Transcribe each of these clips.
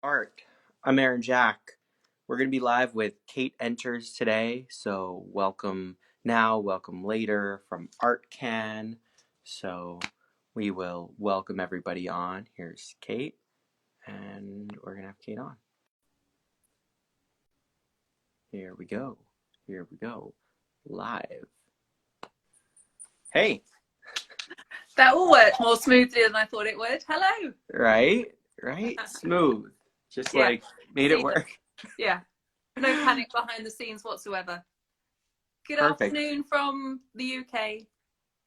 Art. I'm Aaron Jack. We're going to be live with Kate Enters today. So welcome now, welcome later from Artcan. So we will welcome everybody on. Here's Kate, and we're going to have Kate on. Here we go. Here we go. Live. Hey. That all worked more smoothly than I thought it would. Hello. Right? Smooth. Just Yeah. like made it work. Yeah. No panic behind the scenes whatsoever. Good Perfect. afternoon from the UK.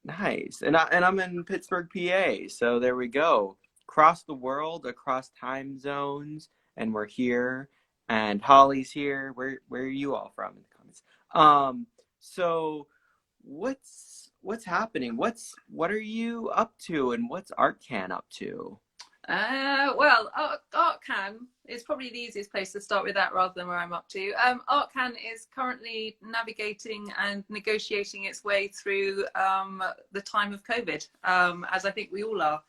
Nice. And I'm in Pittsburgh, PA. So there we go. Across the world, across time zones, and we're here. And Holly's here. Where are you all from in the comments? So what's happening? What are you up to, and what's Artcan up to? Well, Artcan is probably the easiest place to start with that rather than where I'm up to. Artcan is currently navigating and negotiating its way through the time of COVID, as I think we all are.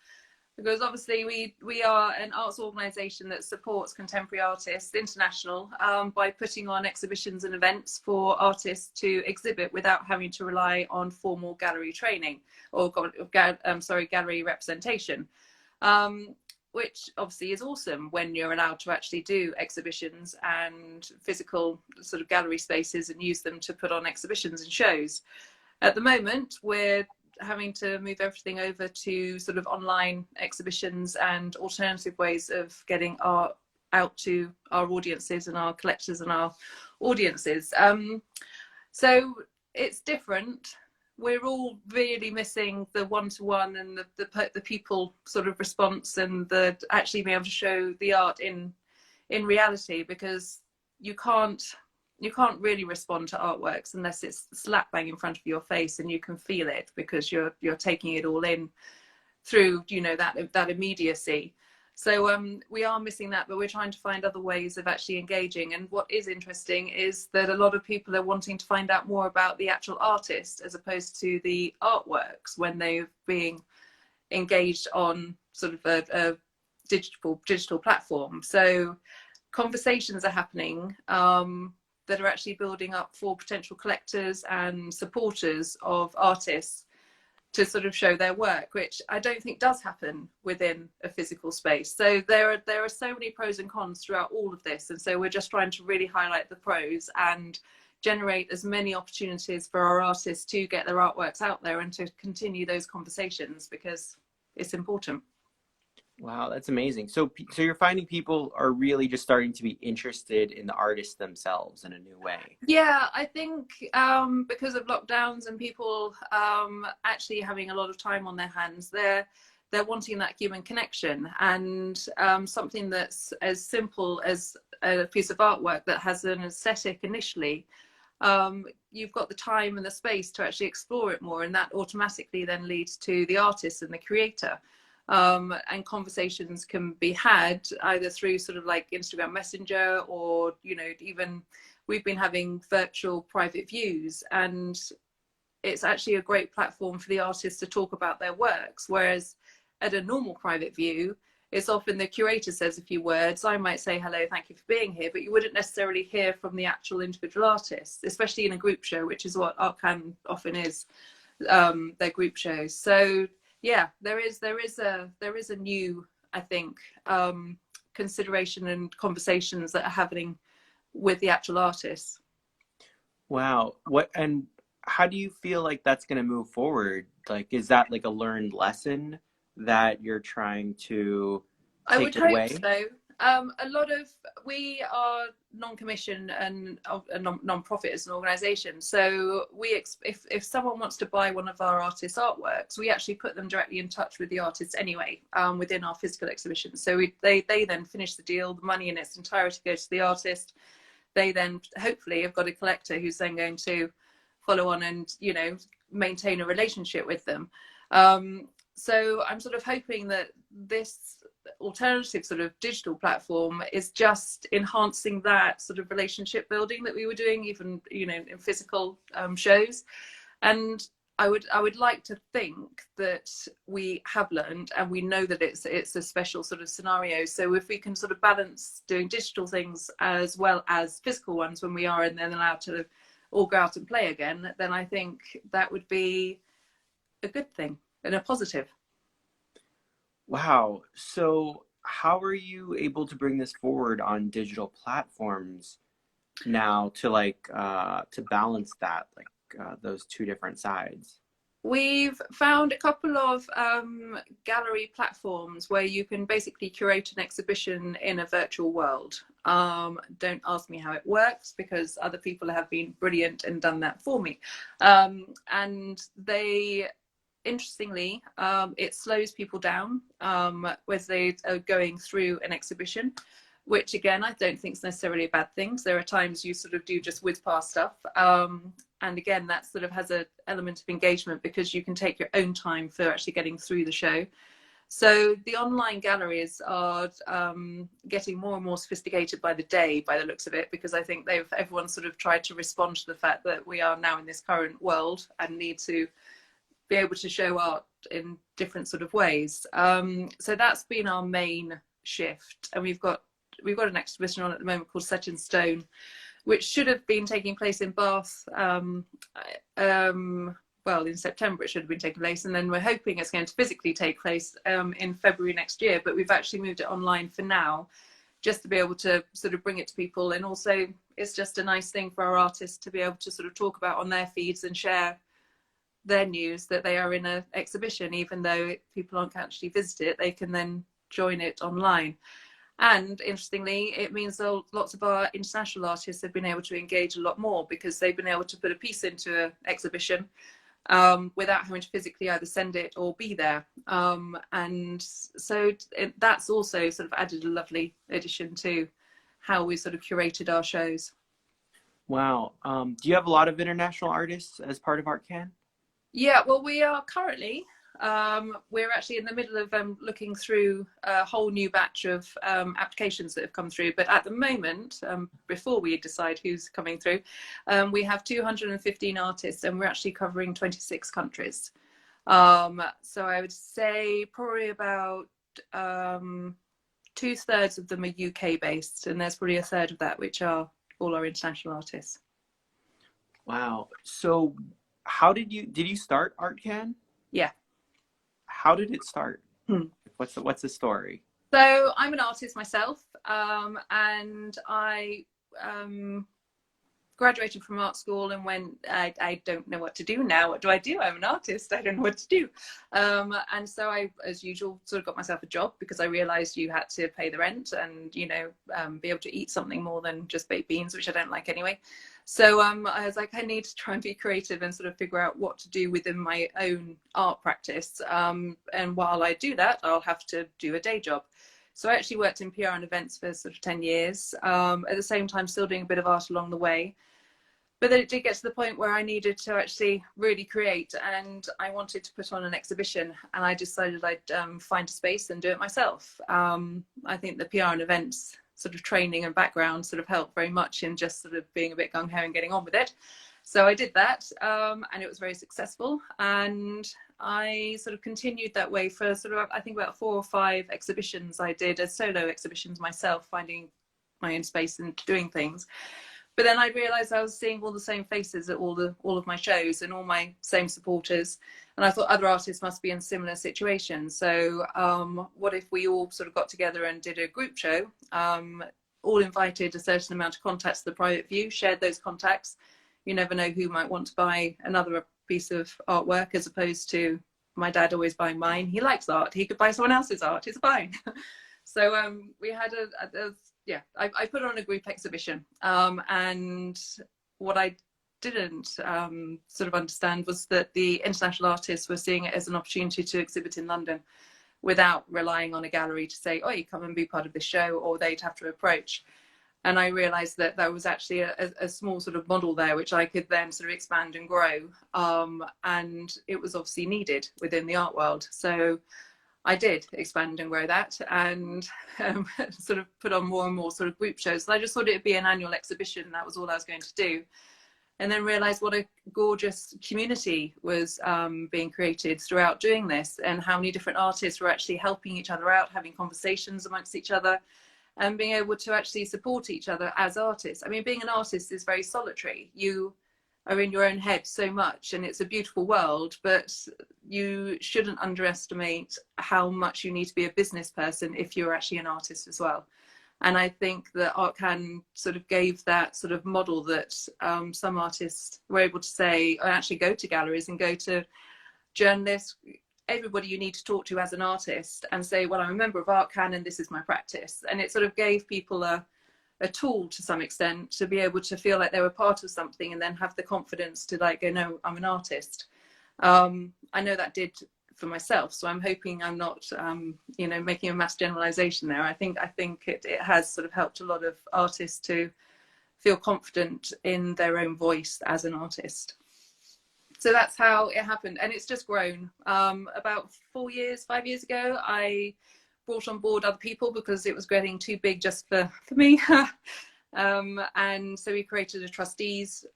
Because obviously we are an arts organisation that supports contemporary artists international by putting on exhibitions and events for artists to exhibit without having to rely on formal gallery training or gallery representation. Which obviously is awesome when you're allowed to actually do exhibitions and physical sort of gallery spaces and use them to put on exhibitions and shows. At the moment, we're having to move everything over to sort of online exhibitions and alternative ways of getting art out to our audiences and our collectors and our audiences. So it's different. We're all really missing the one-to-one and the people sort of response and the actually being able to show the art in reality, because you can't really respond to artworks unless it's slap bang in front of your face and you can feel it, because you're taking it all in through that immediacy. So we are missing that, but we're trying to find other ways of actually engaging. And what is interesting is that a lot of people are wanting to find out more about the actual artist as opposed to the artworks when they're being engaged on sort of a digital platform. So conversations are happening that are actually building up for potential collectors and supporters of artists to sort of show their work, which I don't think does happen within a physical space. So there are so many pros and cons throughout all of this. And so we're just trying to really highlight the pros and generate as many opportunities for our artists to get their artworks out there and to continue those conversations, because it's important. Wow, that's amazing. So you're finding people are really just starting to be interested in the artists themselves in a new way. Yeah, I think because of lockdowns and people actually having a lot of time on their hands, they're wanting that human connection, and something that's as simple as a piece of artwork that has an aesthetic initially. You've got the time and the space to actually explore it more, and that automatically then leads to the artist and the creator. And conversations can be had either through sort of like Instagram Messenger, or even we've been having virtual private views, and it's actually a great platform for the artists to talk about their works, whereas at a normal private view it's often the curator says a few words. I might say hello, thank you for being here, but you wouldn't necessarily hear from the actual individual artist, especially in a group show, which is what Artcan often is, their group shows. So yeah, there is a new, I think, consideration and conversations that are happening with the actual artists. Wow. And how do you feel like that's going to move forward? Like, is that like a learned lesson that you're trying to take away? I would hope so. A lot of, we are non-commission and a non-profit as an organisation. So if someone wants to buy one of our artists' artworks, we actually put them directly in touch with the artists anyway, within our physical exhibition. So they then finish the deal, the money in its entirety goes to the artist. They then hopefully have got a collector who's then going to follow on and, maintain a relationship with them. So I'm sort of hoping that this alternative sort of digital platform is just enhancing that sort of relationship building that we were doing even in physical shows. And I would like to think that we have learned, and we know that it's a special sort of scenario. So if we can sort of balance doing digital things as well as physical ones when we are and then allowed to all go out and play again, then I think that would be a good thing and a positive. Wow. So how are you able to bring this forward on digital platforms now to to balance that, those two different sides? We've found a couple of gallery platforms where you can basically curate an exhibition in a virtual world. Don't ask me how it works, because other people have been brilliant and done that for me. And they, interestingly, it slows people down as they are going through an exhibition, which again, I don't think is necessarily a bad thing. So there are times you sort of do just whiz past stuff. And again, that sort of has an element of engagement because you can take your own time for actually getting through the show. So the online galleries are getting more and more sophisticated by the day, by the looks of it, because I think everyone sort of tried to respond to the fact that we are now in this current world and need to be able to show art in different sort of ways. So that's been our main shift. And we've got an exhibition on at the moment called Set in Stone, which should have been taking place in Bath. Well, in September it should have been taking place, and then we're hoping it's going to physically take place in February next year. But we've actually moved it online for now, just to be able to sort of bring it to people. And also, it's just a nice thing for our artists to be able to sort of talk about on their feeds and share their news that they are in an exhibition, even though people aren't actually visit it. They can then join it online. And interestingly, it means that lots of our international artists have been able to engage a lot more, because they've been able to put a piece into an exhibition without having to physically either send it or be there. And so that's also sort of added a lovely addition to how we sort of curated our shows. Wow. Do you have a lot of international artists as part of Artcan? Yeah, well, we are currently, we're actually in the middle of looking through a whole new batch of applications that have come through. But at the moment, before we decide who's coming through, we have 215 artists, and we're actually covering 26 countries. So I would say probably about 2/3 of them are UK based, and there's probably a third of that which are all our international artists. Wow. So did you start Artcan? Yeah. How did it start? What's the story? So I'm an artist myself, and I graduated from art school and went, I don't know what to do now. What do I do? I'm an artist. I don't know what to do. And so I, as usual, sort of got myself a job, because I realized you had to pay the rent and, you know, be able to eat something more than just baked beans, which I don't like anyway. So I was like, I need to try and be creative and sort of figure out what to do within my own art practice. And while I do that, I'll have to do a day job. So I actually worked in PR and events for sort of 10 years, at the same time still doing a bit of art along the way. But then it did get to the point where I needed to actually really create, and I wanted to put on an exhibition, and I decided I'd find a space and do it myself. I think the PR and events sort of training and background sort of helped very much in just sort of being a bit gung-ho and getting on with it. So I did that, and it was very successful. And I sort of continued that way for sort of, I think, about 4 or 5 exhibitions I did as solo exhibitions myself, finding my own space and doing things. But then I realized I was seeing all the same faces at all of my shows and all my same supporters. And I thought other artists must be in similar situations. So what if we all sort of got together and did a group show, all invited a certain amount of contacts to the private view, shared those contacts. You never know who might want to buy another piece of artwork, as opposed to my dad always buying mine. He likes art. He could buy someone else's art. It's fine. So we had I put on a group exhibition, and what I didn't sort of understand was that the international artists were seeing it as an opportunity to exhibit in London without relying on a gallery to say, oh, you come and be part of this show, or they'd have to approach. And I realized that there was actually a small sort of model there, which I could then sort of expand and grow. And it was obviously needed within the art world. So I did expand and grow that, and sort of put on more and more sort of group shows. So I just thought it'd be an annual exhibition. That was all I was going to do. and then realized what a gorgeous community was being created throughout doing this, and how many different artists were actually helping each other out, having conversations amongst each other, and being able to actually support each other as artists. I mean, being an artist is very solitary. You are in your own head so much, and it's a beautiful world, but you shouldn't underestimate how much you need to be a business person if you're actually an artist as well. And I think that Artcan sort of gave that sort of model that some artists were able to say, or actually go to galleries and go to journalists, everybody you need to talk to as an artist, and say, well, I'm a member of Artcan and this is my practice. And it sort of gave people a tool to some extent to be able to feel like they were part of something, and then have the confidence to like go, no, I'm an artist. I know that did for myself, so I'm hoping I'm not making a mass generalization there. I think it has sort of helped a lot of artists to feel confident in their own voice as an artist. So that's how it happened, and it's just grown. About 5 years ago, I brought on board other people because it was getting too big just for me. And so we created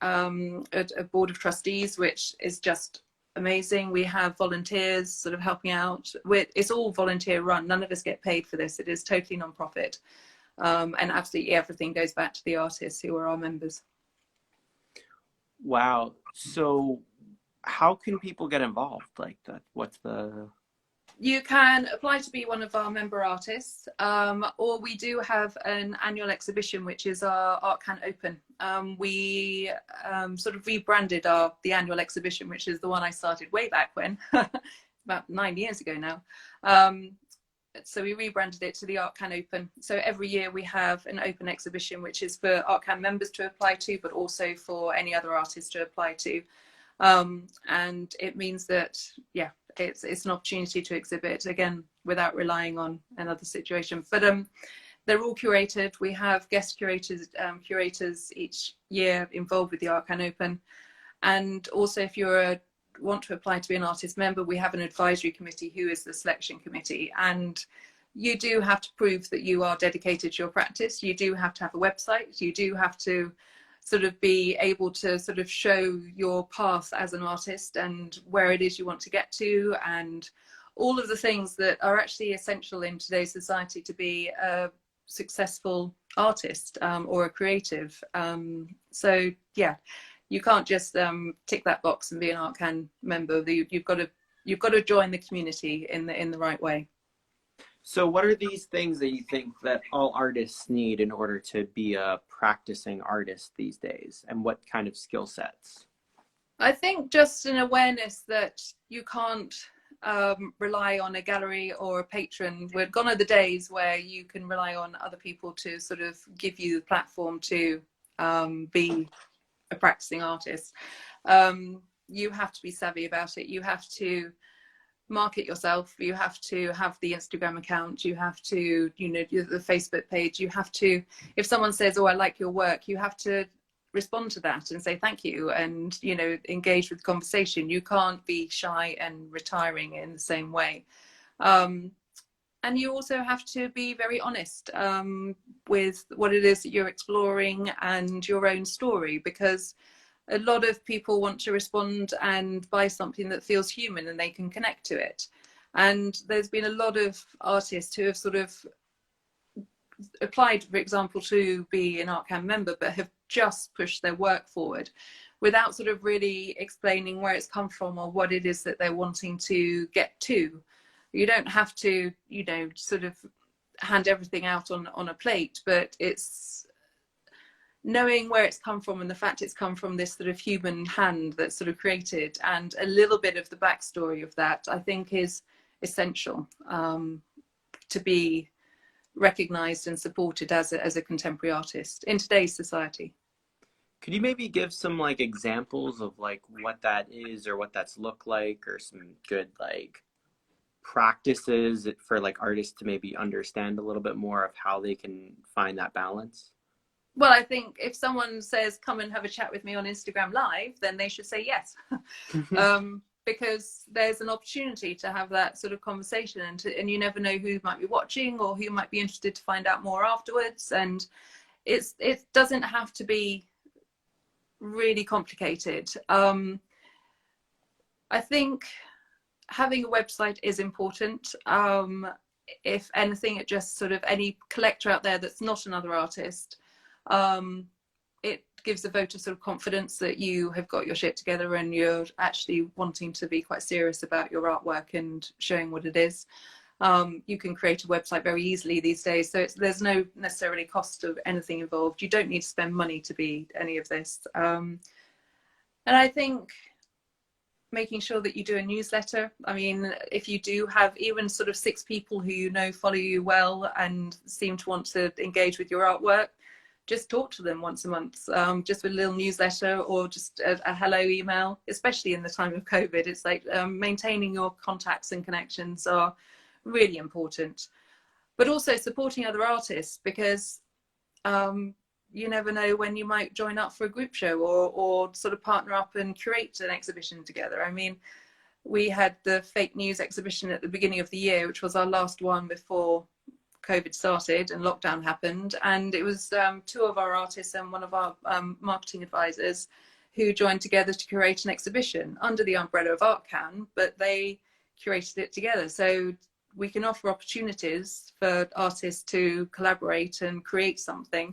a board of trustees, which is just amazing. We have volunteers sort of helping out. It's all volunteer run. None of us get paid for this. It is totally non-profit. And absolutely everything goes back to the artists who are our members. Wow. So how can people get involved like that? You can apply to be one of our member artists, or we do have an annual exhibition, which is our Artcan Open. We sort of rebranded the annual exhibition, which is the one I started way back when, about 9 years ago now. So we rebranded it to the Artcan Open. So every year we have an open exhibition, which is for Artcan members to apply to, but also for any other artists to apply to. And it means that, yeah, it's an opportunity to exhibit, again, without relying on another situation. But they're all curated. We have guest curators each year involved with the Artcan Open. And also, if you want to apply to be an artist member, we have an advisory committee who is the selection committee. And you do have to prove that you are dedicated to your practice. You do have to have a website. You do have to sort of be able to sort of show your path as an artist and where it is you want to get to, and all of the things that are actually essential in today's society to be a successful artist or a creative. So yeah, you can't just tick that box and be an Artcan member. You've got to join the community in the right way. So what are these things that you think that all artists need in order to be a practicing artist these days? And what kind of skill sets? I think just an awareness that you can't rely on a gallery or a patron. We're gone are the days where you can rely on other people to sort of give you the platform to be a practicing artist. You have to be savvy about it. You have to market yourself. You have to have the Instagram account. You have to, the Facebook page. You have to, if someone says, oh, I like your work, you have to respond to that and say thank you, and engage with conversation. You can't be shy and retiring in the same way. And you also have to be very honest with what it is that you're exploring and your own story, because a lot of people want to respond and buy something that feels human and they can connect to it. And there's been a lot of artists who have sort of applied, for example, to be an Artcan member, but have just pushed their work forward without sort of really explaining where it's come from or what it is that they're wanting to get to. You don't have to, sort of hand everything out on a plate, but it's knowing where it's come from and the fact it's come from this sort of human hand that's sort of created, and a little bit of the backstory of that, I think, is essential to be recognized and supported as a contemporary artist in today's society. Could you maybe give some like examples of like what that is or what that's looked like, or some good like practices for like artists to maybe understand a little bit more of how they can find that balance? Well, I think if someone says, come and have a chat with me on Instagram Live, then they should say yes. Because there's an opportunity to have that sort of conversation, and you never know who might be watching or who might be interested to find out more afterwards. And it doesn't have to be really complicated. I think having a website is important. If anything, it just sort of any collector out there that's not another artist, it gives a vote of sort of confidence that you have got your shit together and you're actually wanting to be quite serious about your artwork and showing what it is. You can create a website very easily these days, so there's no necessarily cost of anything involved. You don't need to spend money to be any of this. And I think making sure that you do a newsletter. I mean, if you do have even sort of 6 people who you know follow you well and seem to want to engage with your artwork, just talk to them once a month, just with a little newsletter or just a hello email, especially in the time of COVID. It's like maintaining your contacts and connections are really important, but also supporting other artists, because you never know when you might join up for a group show or sort of partner up and curate an exhibition together. I mean, we had the fake news exhibition at the beginning of the year, which was our last one before COVID started and lockdown happened. And it was 2 of our artists and one of our marketing advisors who joined together to curate an exhibition under the umbrella of Artcan, but they curated it together. So we can offer opportunities for artists to collaborate and create something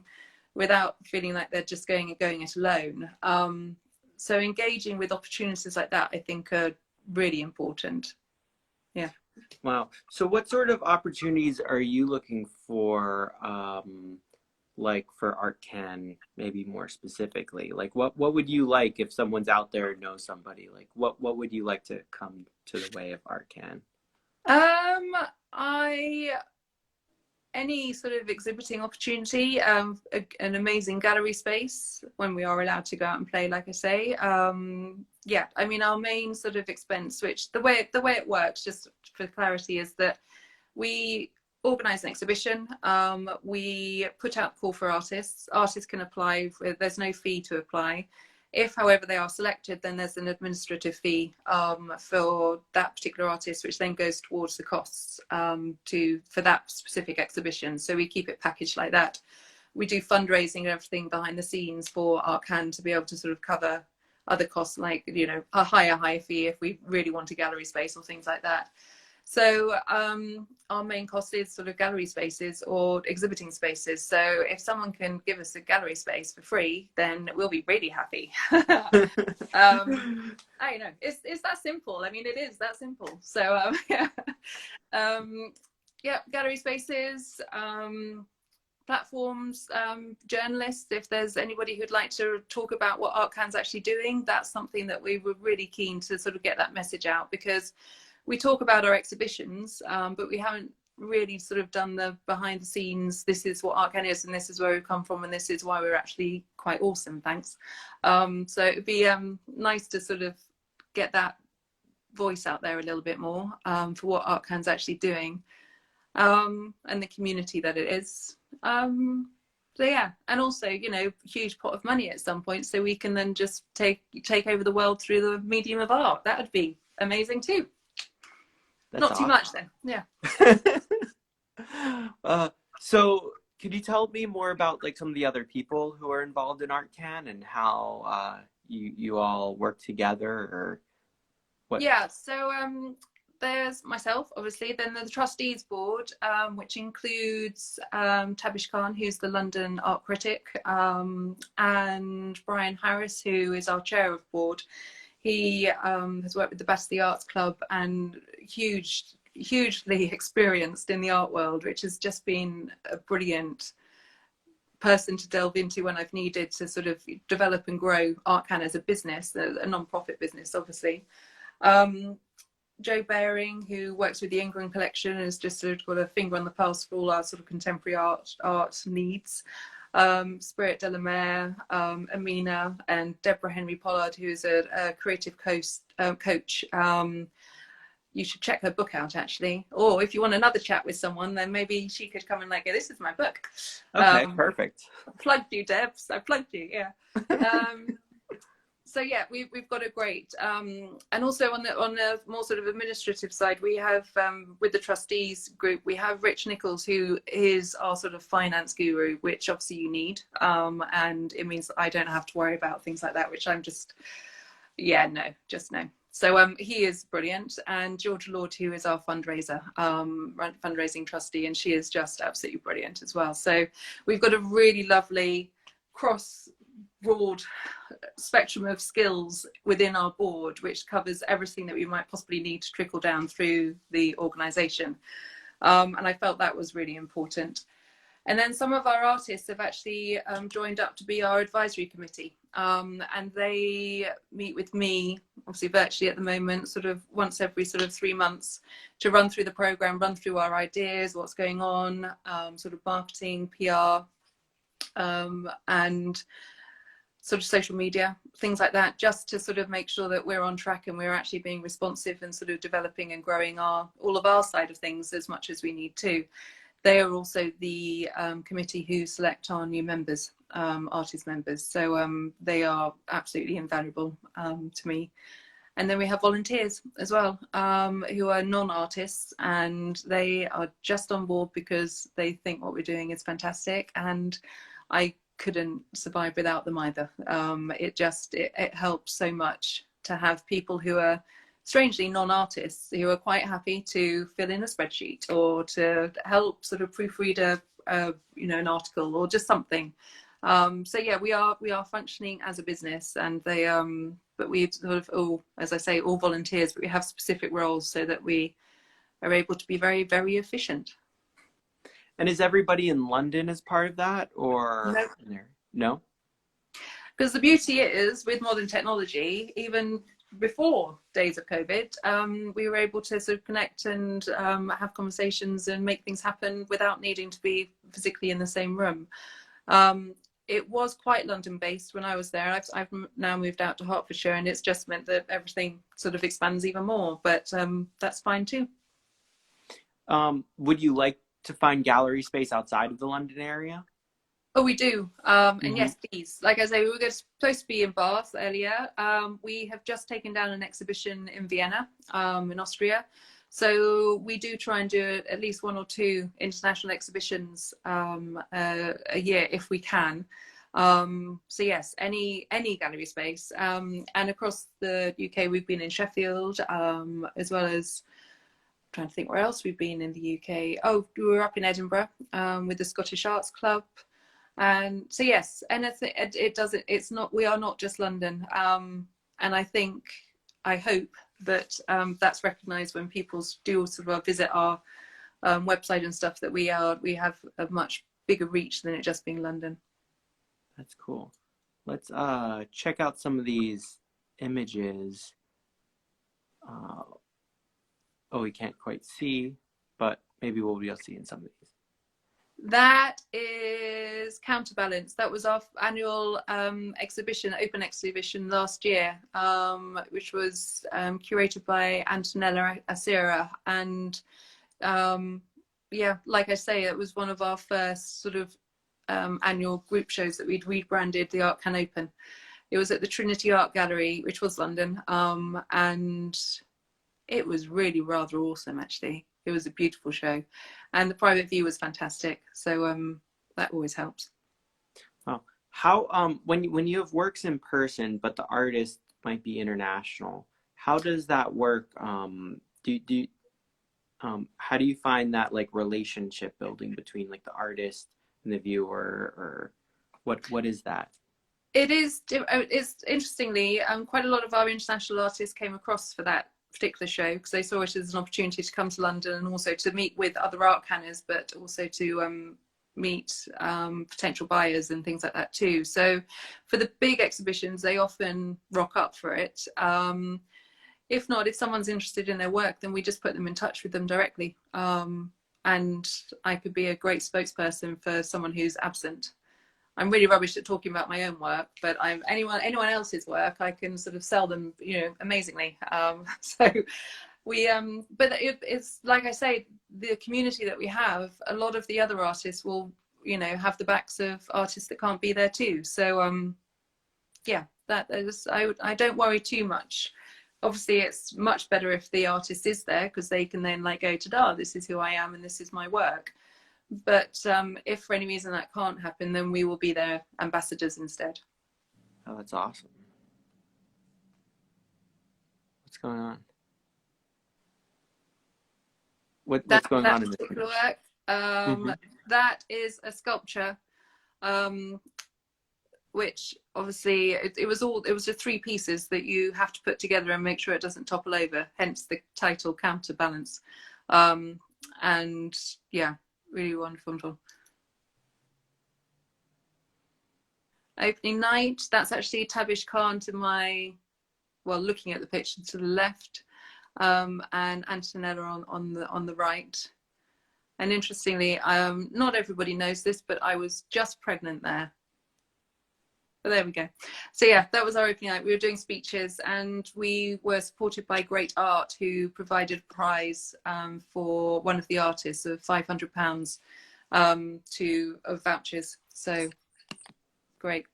without feeling like they're just going it alone. So engaging with opportunities like that, I think, are really important. Yeah. Wow. So what sort of opportunities are you looking for, like for Artcan, maybe more specifically? Like what would you like if someone's out there and knows somebody? Like what would you like to come to the way of Artcan? Any sort of exhibiting opportunity, an amazing gallery space when we are allowed to go out and play, like I say. Yeah, I mean, our main sort of expense, which the way it works, just for clarity, is that we organize an exhibition. We put out a call for artists. Artists can apply. There's no fee to apply. If, however, they are selected, then there's an administrative fee for that particular artist, which then goes towards the costs for that specific exhibition. So we keep it packaged like that. We do fundraising and everything behind the scenes for Artcan to be able to sort of cover other costs, like, you know, a higher fee if we really want a gallery space or things like that. So our main cost is sort of gallery spaces or exhibiting spaces. So if someone can give us a gallery space for free, then we'll be really happy. I know, it's that simple. I mean, it is that simple. So yeah, yeah, gallery spaces, platforms, journalists. If there's anybody who'd like to talk about what Artcan's actually doing, that's something that we were really keen to sort of get that message out, because we talk about our exhibitions, but we haven't really sort of done the behind the scenes. This is what Artcan is, and this is where we've come from, and this is why we're actually quite awesome. Thanks. So it'd be nice to sort of get that voice out there a little bit more for what Artcan's actually doing, and the community that it is. So yeah, and also, you know, huge pot of money at some point, so we can then just take over the world through the medium of art. That would be amazing too. That's not awesome. Too much then. Yeah. So could you tell me more about like some of the other people who are involved in Artcan and how you all work together, or what? Yeah, so there's myself, obviously, then the trustees board, which includes Tabish Khan, who's the London art critic, and Brian Harris, who is our chair of board. He has worked with the Battersea Arts Club and hugely experienced in the art world, which has just been a brilliant person to delve into when I've needed to sort of develop and grow Artcan as a business, a non-profit business, obviously. Joe Baring, who works with the Ingram collection, has just sort of got a finger on the pulse for all our sort of contemporary art needs. Spirit Delamere, Amina, and Deborah Henry Pollard, who is a creative coach. You should check her book out, actually. Or if you want another chat with someone, then maybe she could come and like, this is my book. Okay, perfect. I plugged you, Debs. I plugged you, yeah. So yeah, we've got a great, and also on the more sort of administrative side, we have with the trustees group, we have Rich Nichols, who is our sort of finance guru, which obviously you need, and it means that I don't have to worry about things like that, which I'm just, yeah, no, just no. So he is brilliant, and Georgia Lord, who is our fundraiser, fundraising trustee, and she is just absolutely brilliant as well. So we've got a really lovely cross broad spectrum of skills within our board, which covers everything that we might possibly need to trickle down through the organisation. And I felt that was really important. And then some of our artists have actually joined up to be our advisory committee. And they meet with me, obviously virtually at the moment, sort of once every sort of 3 months to run through the programme, run through our ideas, what's going on, sort of marketing, PR, and sort of social media, things like that, just to sort of make sure that we're on track and we're actually being responsive and sort of developing and growing all of our side of things as much as we need to. They are also the committee who select our new members, artist members. So they are absolutely invaluable to me. And then we have volunteers as well, who are non-artists, and they are just on board because they think what we're doing is fantastic. And I couldn't survive without them either. It helps so much to have people who are strangely non-artists, who are quite happy to fill in a spreadsheet or to help sort of proofread an article or just something. So yeah, we are functioning as a business, and they but we sort of all, as I say, all volunteers, but we have specific roles so that we are able to be very, very efficient. And is everybody in London as part of that, or No. No? Because the beauty is, with modern technology, even before days of COVID, we were able to sort of connect and have conversations and make things happen without needing to be physically in the same room. It was quite London-based when I was there. I've now moved out to Hertfordshire, and it's just meant that everything sort of expands even more. But that's fine too. Would you like to find gallery space outside of the London area? Oh, we do. And yes, please. Like I say, we were supposed to be in Bath earlier. We have just taken down an exhibition in Vienna, in Austria. So we do try and do at least 1 or 2 international exhibitions a year if we can. So yes, any gallery space. And across the UK, we've been in Sheffield, as well as, I'm trying to think where else we've been in the UK. Oh, we were up in Edinburgh with the Scottish Arts Club. And so yes, and it's not, we are not just London. And I hope that that's recognised when people do sort of visit our website and stuff, that we have a much bigger reach than it just being London. That's cool. Let's check out some of these images. Oh, we can't quite see, but maybe we'll be able to see in some of these. That is Counterbalance. That was our annual exhibition, open exhibition last year, which was curated by Antonella Asira. And yeah, like I say, it was one of our first sort of annual group shows that we'd rebranded the Artcan Open. It was at the Trinity Art Gallery, which was London, and it was really rather awesome, actually. It was a beautiful show, and the private view was fantastic. So that always helps. Oh, how when you have works in person, but the artist might be international, how does that work? How do you find that like relationship building between like the artist and the viewer, or what is that? It's interestingly, quite a lot of our international artists came across for that particular show because they saw it as an opportunity to come to London and also to meet with other art canners, but also to meet potential buyers and things like that too. So for the big exhibitions, they often rock up for it. If not, if someone's interested in their work, then we just put them in touch with them directly. And I could be a great spokesperson for someone who's absent. I'm really rubbish at talking about my own work, but anyone else's work, I can sort of sell them, amazingly. So we, but it's like I say, the community that we have, a lot of the other artists will, have the backs of artists that can't be there too. So yeah, that is, I don't worry too much. Obviously it's much better if the artist is there, because they can then like go to, oh, this is who I am and this is my work. But if for any reason that can't happen, then we will be their ambassadors instead. Oh, that's awesome. What's going on? What's going That on in this particular image? work, Mm-hmm. that is a sculpture, which obviously it was just 3 pieces that you have to put together and make sure it doesn't topple over, hence the title Counterbalance. And yeah, really wonderful. Opening night, that's actually Tavish Khan to my, well, looking at the picture to the left, and Antonella on the right. And interestingly, not everybody knows this, but I was just pregnant there. But there we go. So yeah, that was our opening night. We were doing speeches, and we were supported by Great Art, who provided a prize for one of the artists of £500 of vouchers. So great.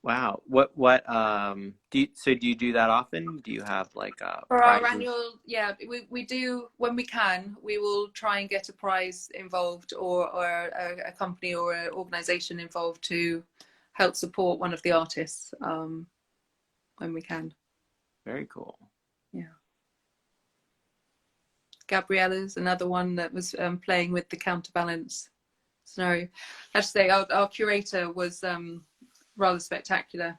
Wow. What do you do that often? Do you have like For our prizes? annual, yeah, we do, when we can, we will try and get a prize involved, or a company or an organization involved to help support one of the artists when we can. Very cool. Yeah. Gabriella's another one that was playing with the counterbalance scenario. I have to say, our curator was rather spectacular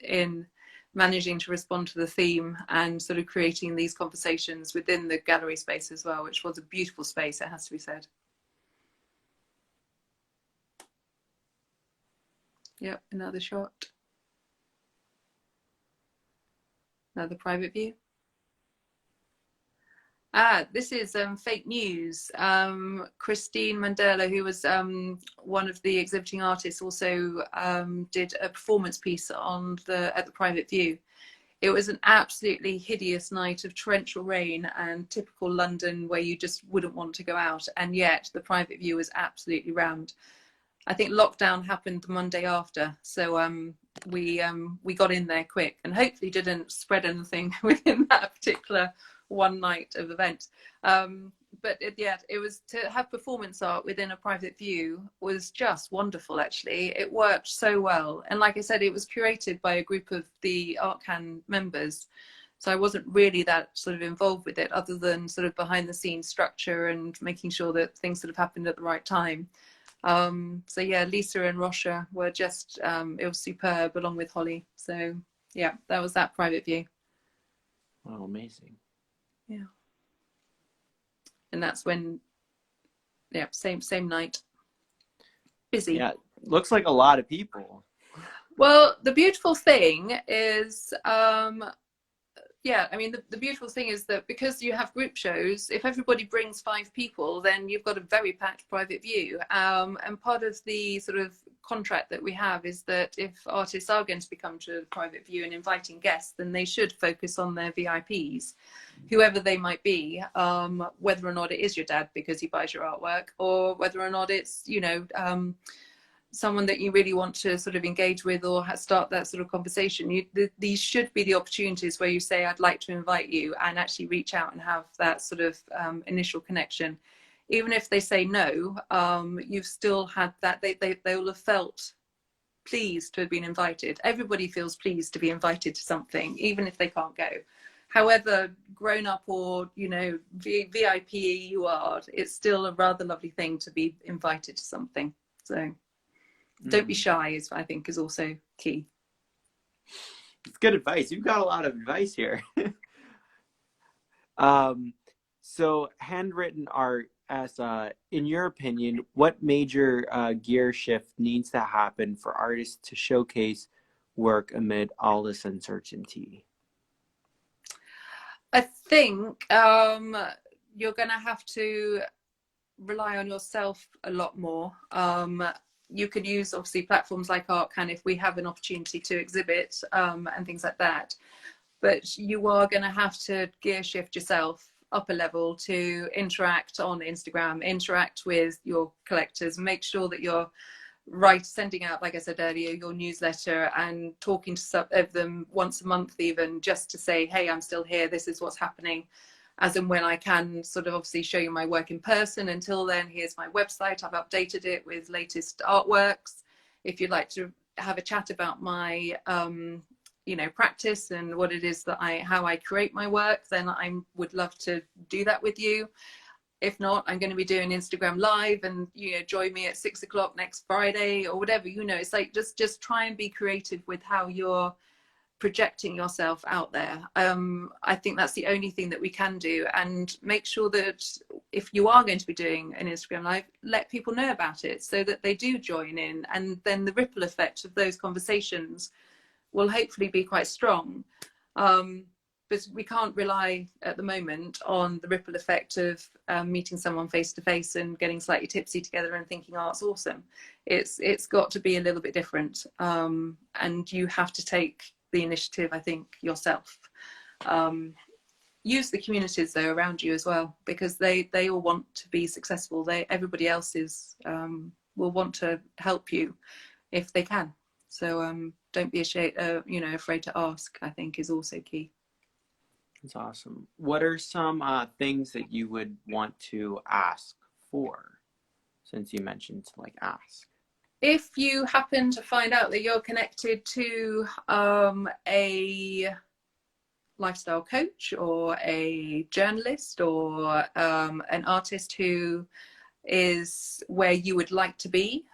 in managing to respond to the theme and sort of creating these conversations within the gallery space as well, which was a beautiful space, it has to be said. Yep, another shot. Another private view. This is fake news. Christine Mandela, who was one of the exhibiting artists, also did a performance piece at the private view. It was an absolutely hideous night of torrential rain and typical London, where you just wouldn't want to go out, and yet the private view was absolutely rammed. I think lockdown happened the Monday after, so we got in there quick, and hopefully didn't spread anything within that particular one night of event. But it was, to have performance art within a private view was just wonderful. Actually, it worked so well, and like I said, it was curated by a group of the Artcan members, so I wasn't really that sort of involved with it, other than sort of behind the scenes structure and making sure that things sort of happened at the right time. So yeah, Lisa and Rosha were just it was superb, along with Holly. So yeah, that was that private view. Wow, amazing. Yeah. And that's when, yeah, same night. Busy. Yeah, looks like a lot of people. Well, the beautiful thing is, yeah, I mean, the beautiful thing is that because you have group shows, if everybody brings 5 people, then you've got a very packed private view. And part of the sort of contract that we have is that if artists are going to become to the private view and inviting guests, then they should focus on their VIPs, whoever they might be, whether or not it is your dad because he buys your artwork, or whether or not it's, you know, someone that you really want to sort of engage with or start that sort of conversation. These should be the opportunities where you say, I'd like to invite you, and actually reach out and have that sort of initial connection. Even if they say no, you've still had that, they will have felt pleased to have been invited. Everybody feels pleased to be invited to something, even if they can't go. However grown up or, you know, VIP you are, it's still a rather lovely thing to be invited to something. So don't be shy, is, I think, is also key. It's good advice. You've got a lot of advice here. So handwritten art, as in your opinion, what major gear shift needs to happen for artists to showcase work amid all this uncertainty? I think you're going to have to rely on yourself a lot more. You could use, obviously, platforms like Artcan if we have an opportunity to exhibit and things like that. But you are going to have to gear shift yourself up a level to interact on Instagram, interact with your collectors, make sure that you're sending out, like I said earlier, your newsletter and talking to some of them once a month, even just to say, hey, I'm still here. This is what's happening. As and when I can sort of obviously show you my work in person. Until then, here's my website. I've updated it with latest artworks. If you'd like to have a chat about my, practice and what it is that how I create my work, then I would love to do that with you. If not, I'm going to be doing Instagram live, and join me at 6 o'clock next Friday or whatever. It's like just try and be creative with how you're projecting yourself out there. I think that's the only thing that we can do, and make sure that if you are going to be doing an Instagram live, let people know about it so that they do join in, and then the ripple effect of those conversations will hopefully be quite strong. But we can't rely at the moment on the ripple effect of meeting someone face to face and getting slightly tipsy together and thinking, oh, it's awesome. It's got to be a little bit different, and you have to take the initiative, I think, yourself. Use the communities though around you as well, because they all want to be successful. Everybody else will want to help you if they can. So don't be afraid to ask, I think, is also key. That's awesome. What are some things that you would want to ask for, since you mentioned to ask? If you happen to find out that you're connected to a lifestyle coach or a journalist or an artist who is where you would like to be,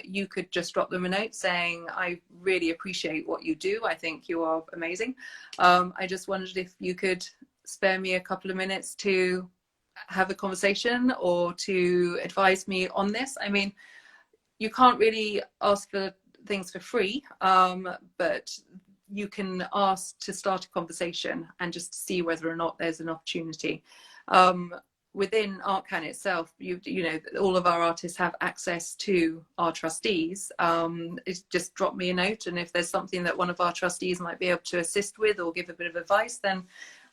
you could just drop them a note saying, I really appreciate what you do. I think you are amazing. I just wondered if you could spare me a couple of minutes to have a conversation or to advise me on this. I mean, you can't really ask for things for free, but you can ask to start a conversation and just see whether or not there's an opportunity. Within Artcan itself, all of our artists have access to our trustees. Just drop me a note, and if there's something that one of our trustees might be able to assist with or give a bit of advice, then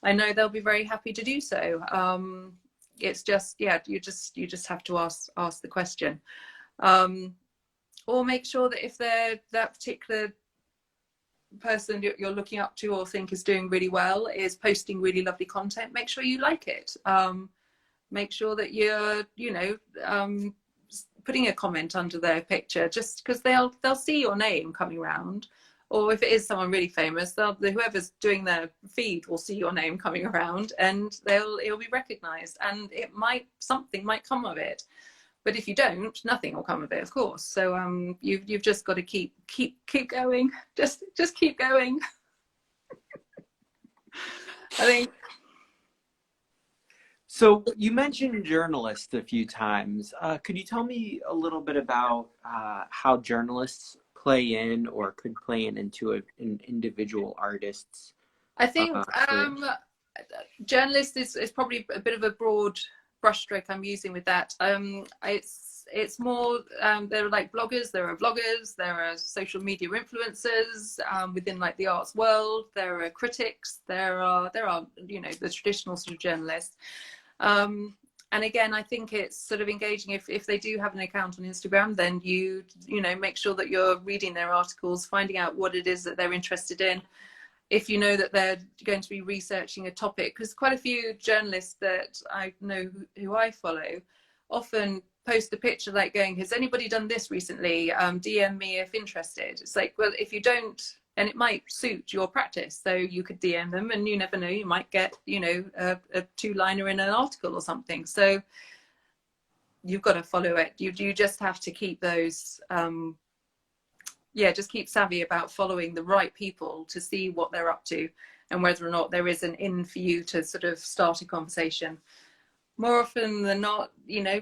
I know they'll be very happy to do so. It's just, you just have to ask the question. Or make sure that if they're that particular person you're looking up to or think is doing really well is posting really lovely content, make sure you like it. Make sure that you're putting a comment under their picture, just because they'll see your name coming around. Or if it is someone really famous, whoever's doing their feed will see your name coming around, and it'll be recognized, and something might come of it. But if you don't, nothing will come of it, of course. So you've just got to keep going. Just keep going. I think. So you mentioned journalists a few times. Could you tell me a little bit about how journalists play in or could play into an individual artist's? I think journalist is probably a bit of a broad brushstroke I'm using with that. It's more, there are like bloggers, there are vloggers, there are social media influencers within the arts world, there are critics, there are the traditional sort of journalists. And again, I think it's sort of engaging. If they do have an account on Instagram, then you make sure that you're reading their articles, finding out what it is that they're interested in. If you know that they're going to be researching a topic, because quite a few journalists that I know who I follow often post a picture going, has anybody done this recently? DM me if interested. It's like, well, if you don't, and it might suit your practice, so you could DM them, and you never know, you might get a 2-liner in an article or something. So you've got to follow it. You just have to keep those just keep savvy about following the right people to see what they're up to and whether or not there is an in for you to sort of start a conversation. More often than not,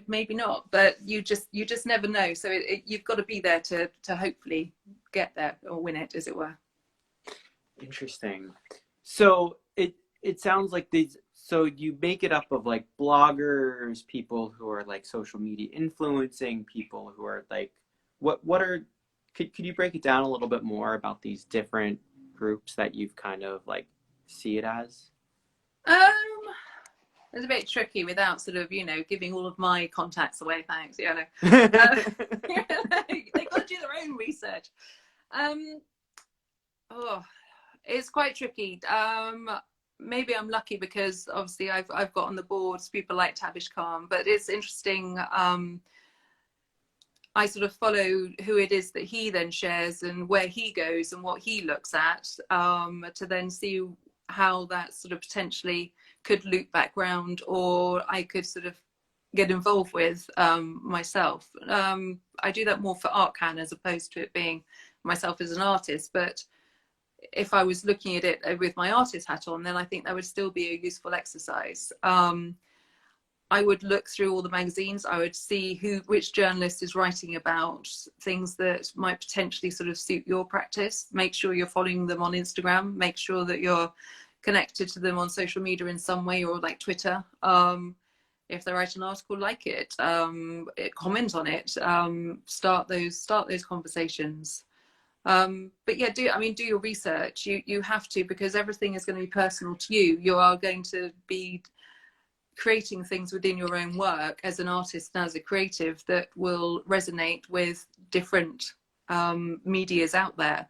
maybe not, but you just never know. So you've got to be there to hopefully get there or win it, as it were. Interesting. So it sounds like so you make it up of bloggers, people who are social media influencing, people who are could you break it down a little bit more about these different groups that you've kind of see it as? It's a bit tricky without sort of, giving all of my contacts away. Thanks. They edge. Oh, it's quite tricky. Maybe I'm lucky because obviously I've got on the boards people like Tavish Khan, but it's interesting. I sort of follow who it is that he then shares and where he goes and what he looks at, to then see how that sort of potentially could loop back round, or I could sort of get involved with myself. I do that more for Artcan as opposed to it being myself as an artist, but if I was looking at it with my artist hat on, then I think that would still be a useful exercise. I would look through all the magazines. I would see which journalist is writing about things that might potentially sort of suit your practice. Make sure you're following them on Instagram. Make sure that you're connected to them on social media in some way, or like Twitter. If they write an article, like it, comment on it, start those conversations. But yeah, do your research. You have to, because everything is going to be personal to you. You are going to be creating things within your own work as an artist and as a creative that will resonate with different medias out there.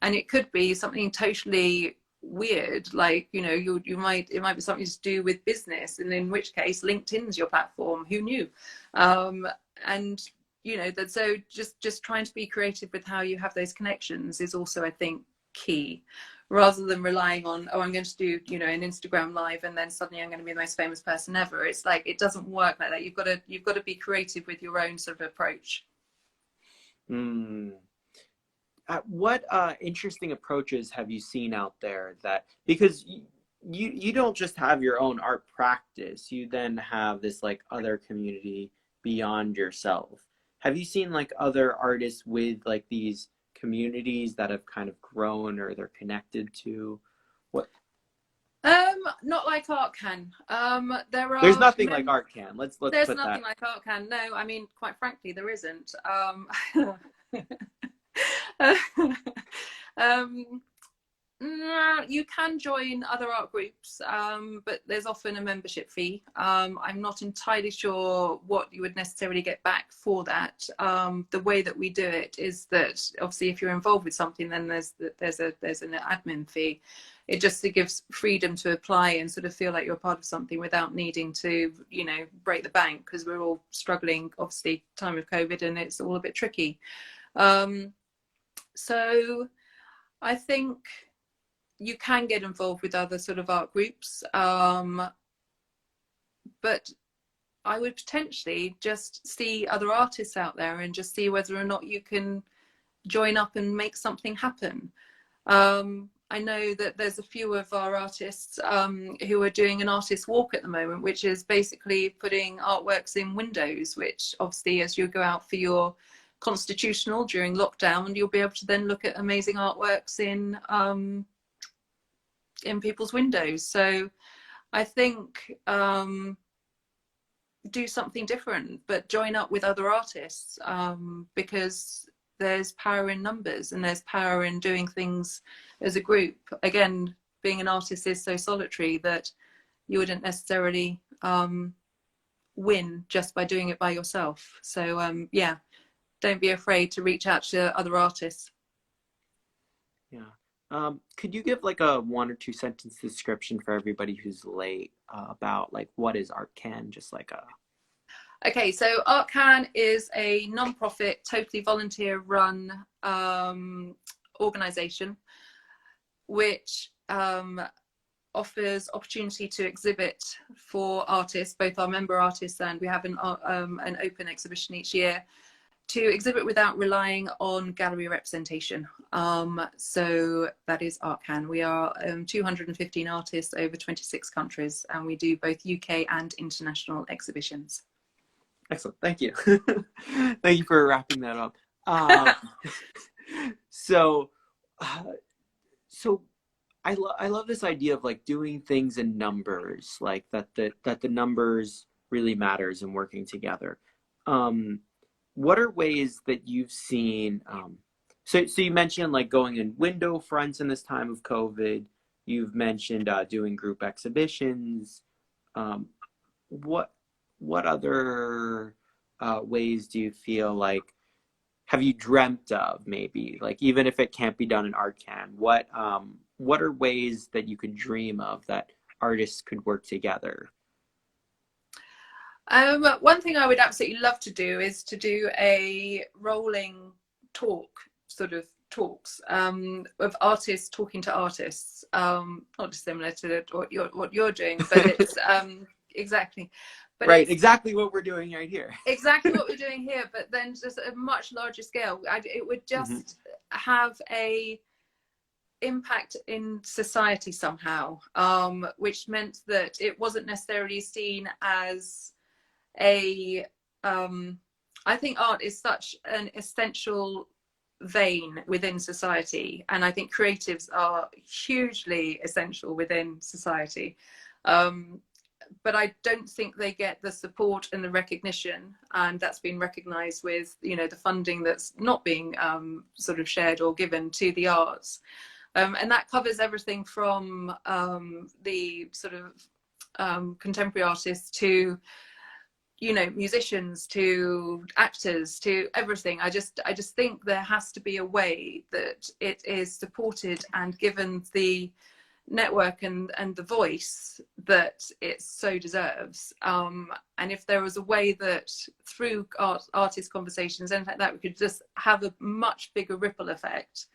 And it could be something totally weird, like, you know, it might be something to do with business, and in which case LinkedIn's your platform. Who knew? And you know, that, so just trying to be creative with how you have those connections is also, I think, key, rather than relying on, oh, I'm going to do, you know, an Instagram live and then suddenly I'm going to be the most famous person ever. It's like, it doesn't work like that. You've got to be creative with your own sort of approach. What interesting approaches have you seen out there? That, because you don't just have your own art practice, you then have this like other community beyond yourself. Have you seen like other artists with like these communities that have kind of grown or they're connected to? What? Not like Artcan. There's nothing like Artcan. Let's there's put nothing that. like Artcan. No, I mean, quite frankly, there isn't. You can join other art groups, but there's often a membership fee. I'm not entirely sure what you would necessarily get back for that. The way that we do it is that obviously if you're involved with something, then there's an admin fee. It just gives freedom to apply and sort of feel like you're part of something without needing to, you know, break the bank, because we're all struggling, obviously, time of COVID, and it's all a bit tricky. So I think you can get involved with other sort of art groups, but I would potentially just see other artists out there and just see whether or not you can join up and make something happen. I know that there's a few of our artists who are doing an artist walk at the moment, which is basically putting artworks in windows, which obviously as you go out for your constitutional during lockdown, you'll be able to then look at amazing artworks in people's windows. So I think do something different, but join up with other artists, because there's power in numbers and there's power in doing things as a group. Again, being an artist is so solitary that you wouldn't necessarily win just by doing it by yourself. So yeah, don't be afraid to reach out to other artists. Yeah. Could you give like a 1 or 2 sentence description for everybody who's late about like what is Artcan? Just like a. Okay, so Artcan is a non-profit, totally volunteer-run organisation which offers opportunity to exhibit for artists, both our member artists, and we have an open exhibition each year, to exhibit without relying on gallery representation. So that is Artcan. We are 215 artists over 26 countries, and we do both UK and international exhibitions. Excellent. Thank you. Thank you for wrapping that up. So I love this idea of like doing things in numbers, like that the numbers really matters and working together. What are ways that you've seen? So you mentioned like going in window fronts in this time of COVID. You've mentioned doing group exhibitions. What other ways do you feel like have you dreamt of, maybe, like, even if it can't be done in Artcan, what are ways that you could dream of that artists could work together? One thing I would absolutely love to do is to do a rolling talk, sort of talks, of artists talking to artists, not dissimilar to what you're doing, but it's exactly, but Right, it's exactly what we're doing right here. exactly what we're doing here, but then just a much larger scale. It would Hmm. just have a impact in society somehow, which meant that it wasn't necessarily seen as a I think art is such an essential vein within society, and I think creatives are hugely essential within society, but I don't think they get the support and the recognition, and that's been recognized with, you know, the funding that's not being sort of shared or given to the arts, and that covers everything from the sort of contemporary artists to, you know, musicians to actors to everything. I just think there has to be a way that it is supported and given the network and the voice that it so deserves. And if there was a way that through artist conversations and like that, we could just have a much bigger ripple effect,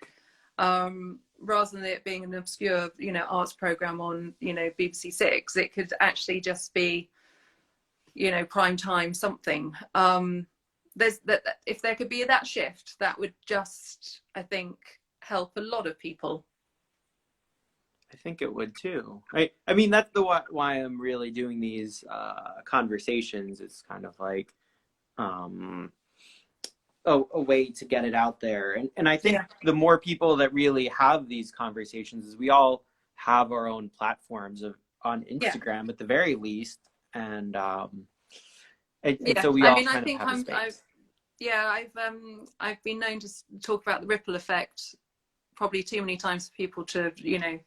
rather than it being an obscure, you know, arts program on, you know, BBC Six, it could actually just be, you know, prime time something. There's that, if there could be that shift, that would just, I think, help a lot of people. I think it would too. I mean, that's why I'm really doing these conversations. It's kind of like um, a way to get it out there. And I think Yeah, the more people that really have these conversations, is we all have our own platforms on yeah, Instagram at the very least, and and yeah. so we I all mean, I kind of think have a space. yeah, I've been known to talk about the ripple effect probably too many times for people to, you know.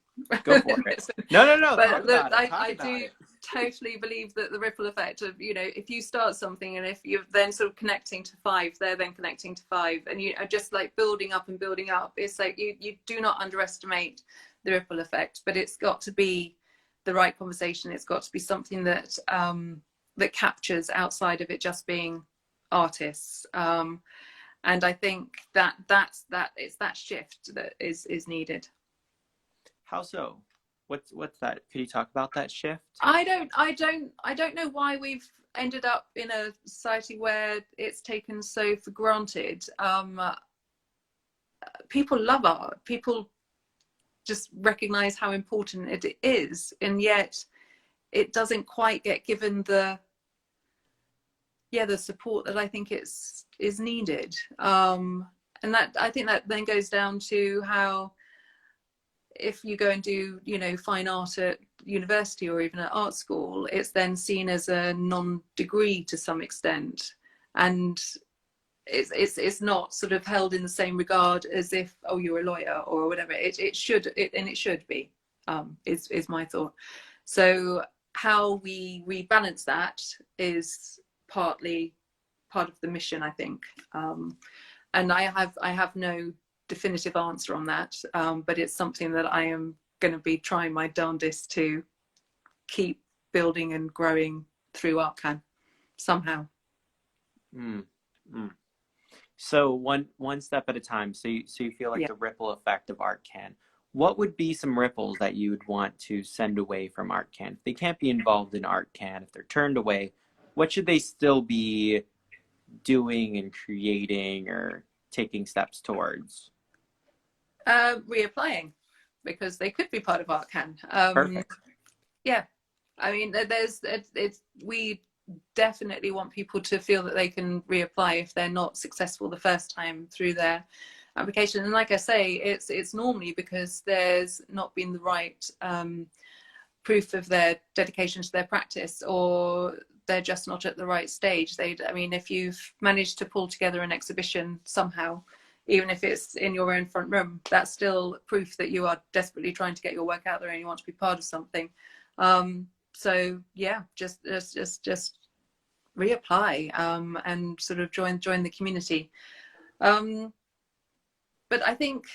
Go for it. No, no, no. Talk But about it. Talk I about do it. totally believe that the ripple effect of, you know, if you start something and if you're then sort of connecting to five, they're then connecting to five, and you are just like building up and building up. It's like you do not underestimate the ripple effect, but it's got to be the right conversation. It's got to be something that that captures outside of it just being artists. And I think that it's that shift that is needed. How so? What's that? Could you talk about that shift? I don't know why we've ended up in a society where it's taken so for granted. People love art. People just recognize how important it is, and yet it doesn't quite get given the support that I think is needed. And that, I think that then goes down to how, if you go and do, you know, fine art at university or even at art school, it's then seen as a non-degree to some extent, and it's not sort of held in the same regard as if, oh, you're a lawyer or whatever. It should, and it should be, is my thought. So how we balance that is partly part of the mission, I think. And I have no definitive answer on that, but it's something that I am going to be trying my darndest to keep building and growing through Artcan somehow. Mm, mm. So one step at a time. So you feel like Yeah. the ripple effect of Artcan. What would be some ripples that you would want to send away from Artcan? If they can't be involved in Artcan, if they're turned away, what should they still be doing and creating or taking steps towards? Reapplying, because they could be part of Artcan. Perfect. Yeah, I mean, we definitely want people to feel that they can reapply if they're not successful the first time through their application. And like I say, it's normally because there's not been the right proof of their dedication to their practice, or they're just not at the right stage. I mean, if you've managed to pull together an exhibition somehow, even if it's in your own front room, that's still proof that you are desperately trying to get your work out there and you want to be part of something. So yeah, just reapply, and sort of join the community. But I think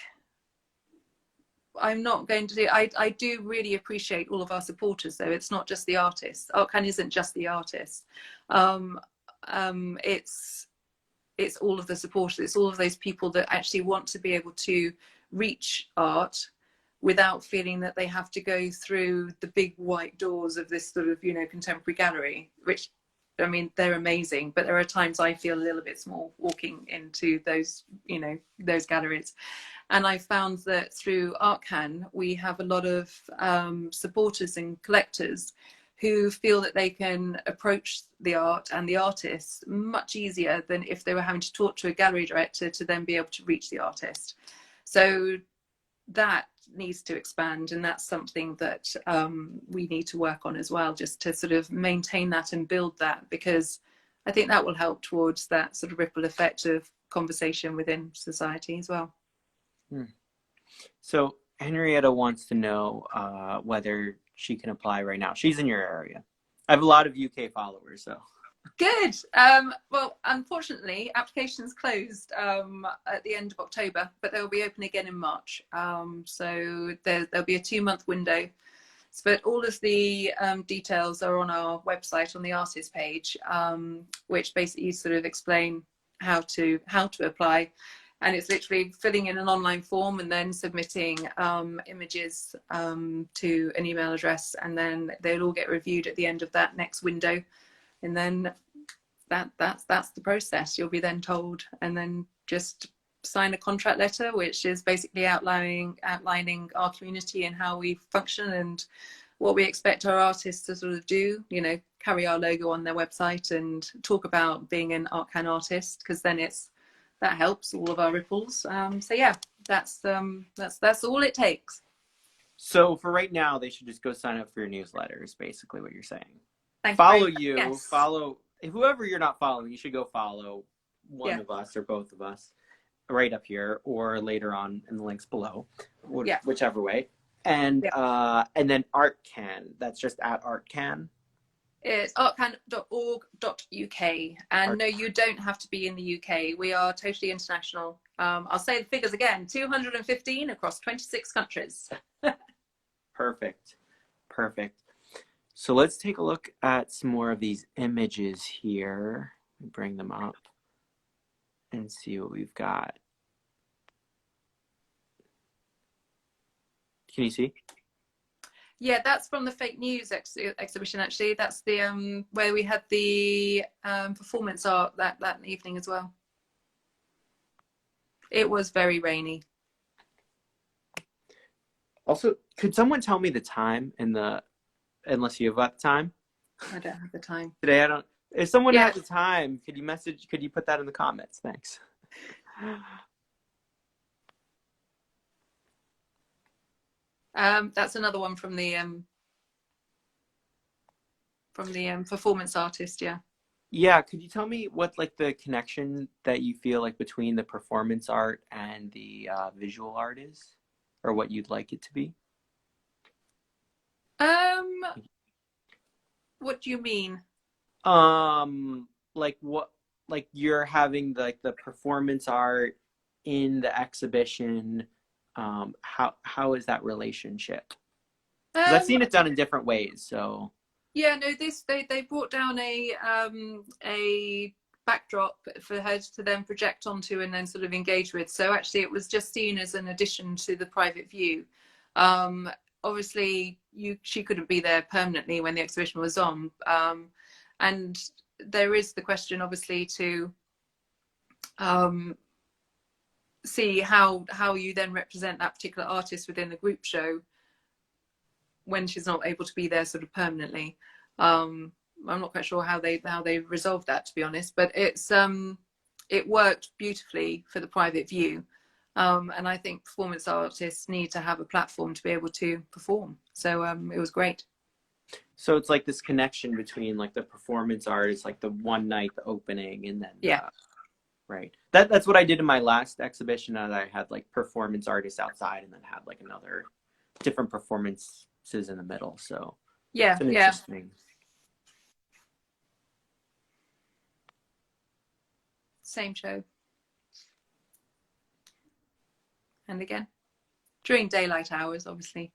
I'm not going to do. I do really appreciate all of our supporters, though. It's not just the artists. Artcan isn't just the artists. Um, it's all of the supporters. It's all of those people that actually want to be able to reach art without feeling that they have to go through the big white doors of this sort of, you know, contemporary gallery, which, I mean, they're amazing, but there are times I feel a little bit small walking into those, you know, those galleries. And I found that through Artcan, we have a lot of supporters and collectors who feel that they can approach the art and the artist much easier than if they were having to talk to a gallery director to then be able to reach the artist. So that needs to expand, and that's something that we need to work on as well, just to sort of maintain that and build that, because I think that will help towards that sort of ripple effect of conversation within society as well. So Henrietta wants to know whether she can apply right now. She's in your area. I have a lot of UK followers, so. Good. Well, unfortunately, applications closed at the end of October, but they'll be open again in March. So there'll be a 2-month window. But all of the details are on our website on the artist page, which basically sort of explain how to apply. And it's literally filling in an online form and then submitting images to an email address, and then they'll all get reviewed at the end of that next window. And then that's the process. You'll be then told, and then just sign a contract letter, which is basically outlining our community and how we function and what we expect our artists to sort of do. You know, carry our logo on their website and talk about being an Artcan artist, because then that helps all of our ripples. So yeah, that's all it takes. So for right now, they should just go sign up for your newsletter, is basically what you're saying. Follow you, yes. Follow whoever you're not following. You should go follow one of us or both of us right up here, or later on in the links below, whichever way. And then Artcan, that's just at Artcan. It's artcan.org.uk, and no, you don't have to be in the UK. We are totally international. I'll say the figures again: 215 across 26 countries. Perfect. So let's take a look at some more of these images here. Bring them up and see what we've got. Can you see? Yeah, that's from the fake news exhibition, actually. That's the where we had the performance art that evening as well. It was very rainy. Also, could someone tell me the time unless you have that time? I don't have the time. Today I don't. If someone has the time, could you put that in the comments? Thanks. That's another one from the performance artist. Yeah, could you tell me what, like, the connection that you feel like between the performance art and the visual art is, or what you'd like it to be? What do you mean? Like what, like you're having the performance art in the exhibition. How is that relationship? Because I've seen it done in different ways. So yeah, no, they brought down a backdrop for her to then project onto and then sort of engage with. So actually, it was just seen as an addition to the private view. Obviously, she couldn't be there permanently when the exhibition was on, and there is the question, obviously, to see how you then represent that particular artist within the group show when she's not able to be there sort of permanently. I'm not quite sure how they resolved that, to be honest, but it worked beautifully for the private view. And I think performance artists need to have a platform to be able to perform. So it was great. So it's like this connection between like the performance art is like the one night, the opening, and then right. That's what I did in my last exhibition. And I had like performance artists outside, and then had like another different performances in the middle. So it's an interesting. Same show. and again during daylight hours, obviously.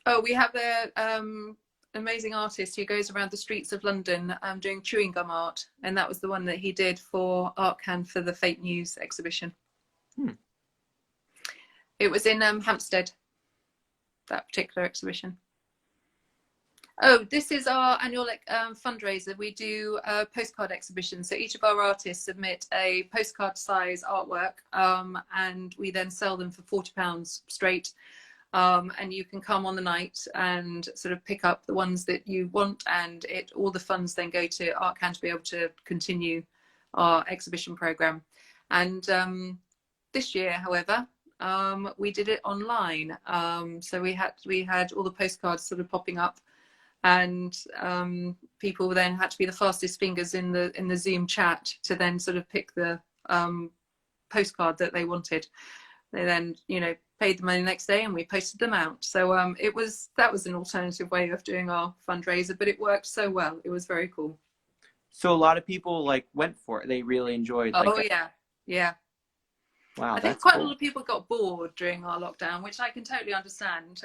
Oh, we have a amazing artist who goes around the streets of London doing chewing gum art, and that was the one that he did for Artcan for the fake news exhibition. It was in Hampstead, that particular exhibition. Oh, this is our annual fundraiser. We do a postcard exhibition. So each of our artists submit a postcard size artwork, and we then sell them for £40 straight. And you can come on the night and sort of pick up the ones that you want, and all the funds then go to Artcan to be able to continue our exhibition program. And this year, however, we did it online. So we had all the postcards sort of popping up, and people then had to be the fastest fingers in the Zoom chat to then sort of pick the postcard that they wanted. They then, you know, paid the money the next day and we posted them out. So that was an alternative way of doing our fundraiser, but it worked so well. It was very cool. So a lot of people like went for it. They really enjoyed. Oh yeah. Wow, I think quite a lot of people got bored during our lockdown, which I can totally understand.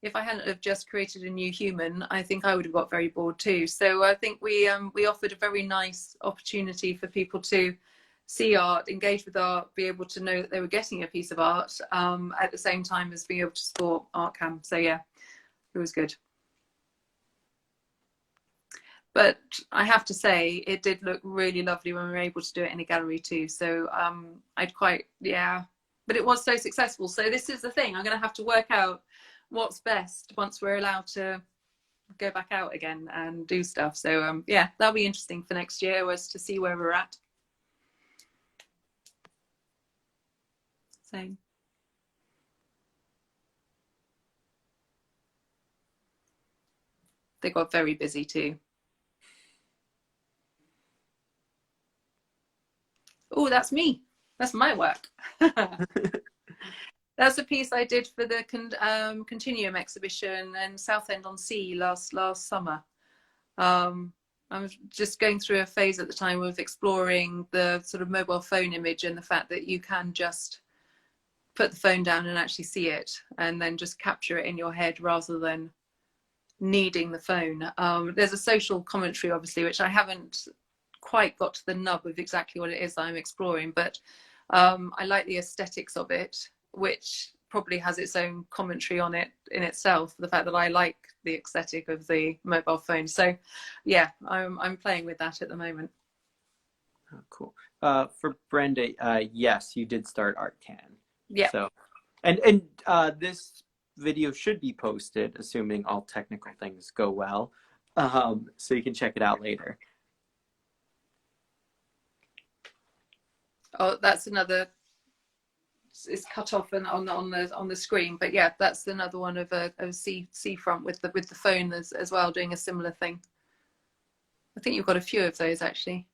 If I hadn't have just created a new human, I think I would have got very bored too. So I think we offered a very nice opportunity for people to see art, engage with art, be able to know that they were getting a piece of art at the same time as being able to support Artcan. So yeah, it was good. But I have to say, it did look really lovely when we were able to do it in a gallery too. So but it was so successful. So this is the thing, I'm going to have to work out what's best once we're allowed to go back out again and do stuff. So yeah, that'll be interesting for next year, was to see where we're at. So they got very busy too. Oh, that's me. That's my work. That's a piece I did for the Continuum exhibition in Southend-on-Sea last summer. I was just going through a phase at the time of exploring the sort of mobile phone image and the fact that you can just put the phone down and actually see it, and then just capture it in your head rather than needing the phone. There's a social commentary, obviously, which I haven't quite got to the nub of exactly what it is that I'm exploring, but I like the aesthetics of it, which probably has its own commentary on it in itself, the fact that I like the aesthetic of the mobile phone. So yeah, I'm playing with that at the moment. Oh, cool. For Brenda, yes, you did start Artcan. Yeah. So, and this video should be posted, assuming all technical things go well, so you can check it out later. Oh, that's another. It's cut off and on the screen, but yeah, that's another one of a seafront with the phone as well, doing a similar thing. I think you've got a few of those actually.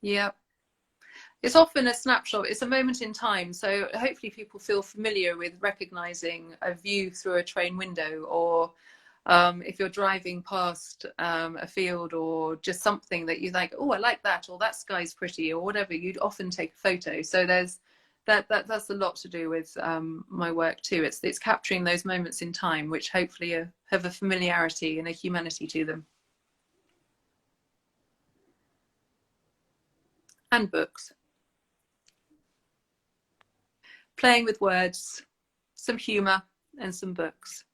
Yeah. It's often a snapshot. It's a moment in time. So hopefully people feel familiar with recognizing a view through a train window, or if you're driving past a field or just something that you like, oh, I like that, or that sky's pretty, or whatever, you'd often take a photo. So there's that's a lot to do with my work too. It's capturing those moments in time, which hopefully have a familiarity and a humanity to them. And books. Playing with words, some humor, and some books.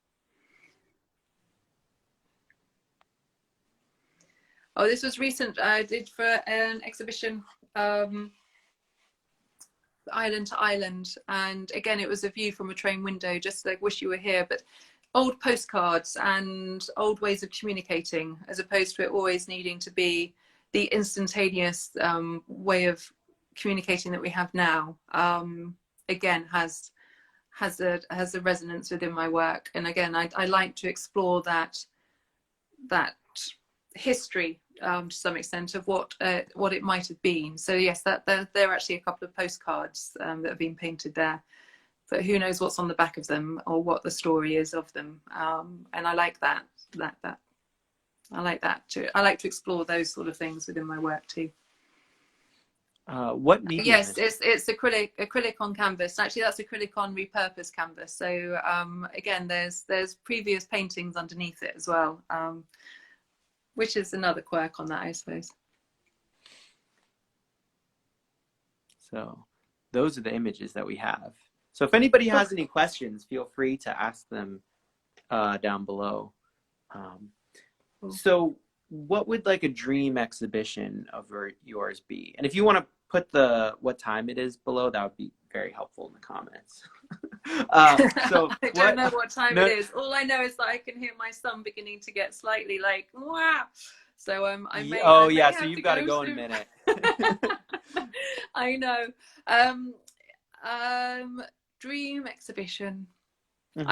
Oh, this was recent. I did for an exhibition, Island to Island, and again it was a view from a train window, just like Wish You Were Here, but old postcards and old ways of communicating, as opposed to it always needing to be the instantaneous way of communicating that we have now. Again, has a resonance within my work, and again I like to explore that history to some extent of what it might have been. So yes, there are actually a couple of postcards that have been painted there, but who knows what's on the back of them or what the story is of them. And I like that. I like that too. I like to explore those sort of things within my work too. What medium Yes, is it? it's acrylic on canvas. Actually, that's acrylic on repurposed canvas. So again, there's previous paintings underneath it as well, which is another quirk on that, I suppose. So those are the images that we have. So if anybody has any questions, feel free to ask them down below. So what would like a dream exhibition of yours be? And if you want to put what time it is below, that would be very helpful in the comments. So I don't know what time it is. All I know is that I can hear my son beginning to get slightly like, wow. So I may. Oh, I may yeah. have So you've got to go in a minute. I know. Dream exhibition. Mm-hmm.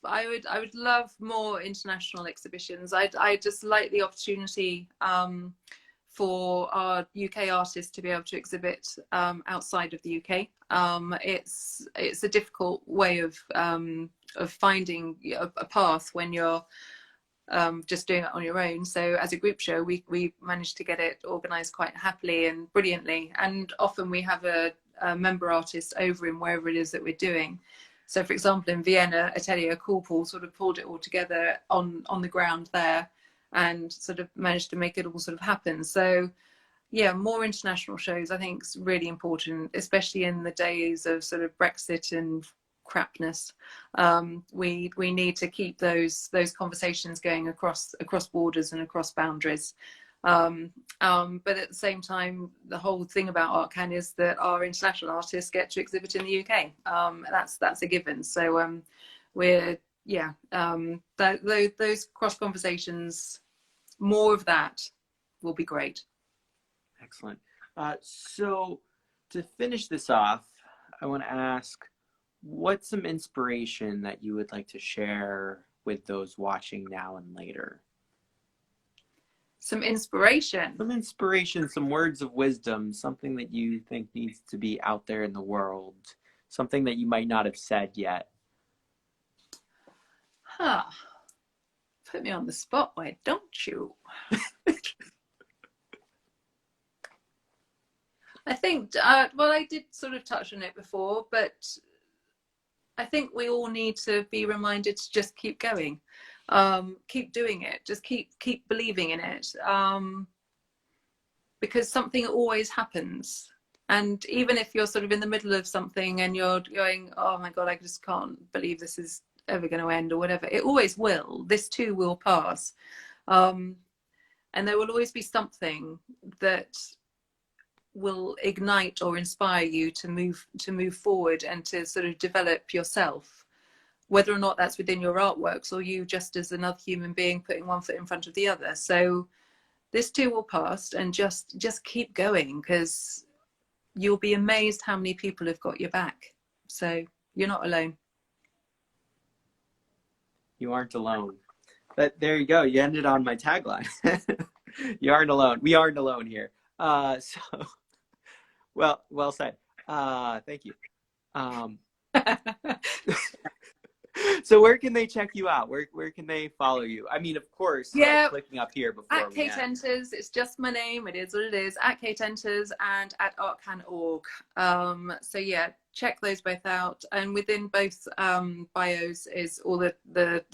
I would love more international exhibitions. I just like the opportunity for our UK artists to be able to exhibit outside of the UK. It's a difficult way of finding a path when you're just doing it on your own. So as a group show, we managed to get it organised quite happily and brilliantly. And often we have a member artist over in wherever it is that we're doing. So for example, in Vienna, Atelier Korpel sort of pulled it all together on the ground there and sort of managed to make it all sort of happen. So yeah, more international shows I think is really important, especially in the days of sort of Brexit and crapness. We need to keep those conversations going across borders and across boundaries. But at the same time, the whole thing about Artcan is that our international artists get to exhibit in the UK. That's a given. So we're those cross conversations, more of that will be great. Excellent. So to finish this off, I want to ask, what's some inspiration that you would like to share with those watching now and later? Some inspiration. Some words of wisdom, something that you think needs to be out there in the world, something that you might not have said yet. Put me on the spot, why don't you? I think, well, I did sort of touch on it before, but I think we all need to be reminded to just keep going. Keep doing it, just keep believing in it, because something always happens. And even if you're sort of in the middle of something and you're going, oh my god, I just can't believe this is ever going to end or whatever, it always will. This too will pass, and there will always be something that will ignite or inspire you to move forward and to sort of develop yourself, whether or not that's within your artworks or you just as another human being putting one foot in front of the other. So this too will pass, and just keep going, because you'll be amazed how many people have got your back. So you're not alone. You aren't alone. But there you go. You ended on my tagline. You aren't alone. We aren't alone here. So well said. Thank you. So where can they check you out? Where can they follow you? I mean, of course, yeah, clicking up here before at Kate Enters. It's just my name. It is what it is. At Kate Enters and at artcan.org. So yeah, check those both out. And within both bios is all the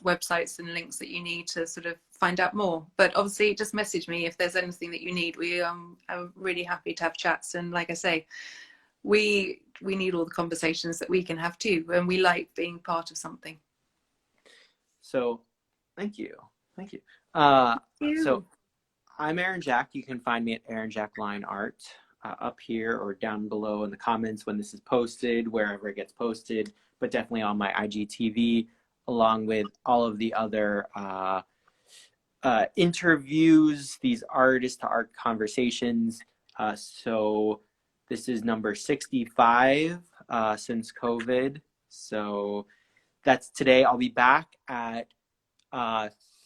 websites and links that you need to sort of find out more. But obviously, just message me if there's anything that you need. I'm really happy to have chats. And like I say, we need all the conversations that we can have too, and we like being part of something. So thank you. So I'm Aaron Jack. You can find me at Aaron Jack Line Art, up here or down below in the comments when this is posted, wherever it gets posted, but definitely on my IGTV, along with all of the other interviews, these artist to art conversations. So this is number 65 since COVID. So that's today. I'll be back at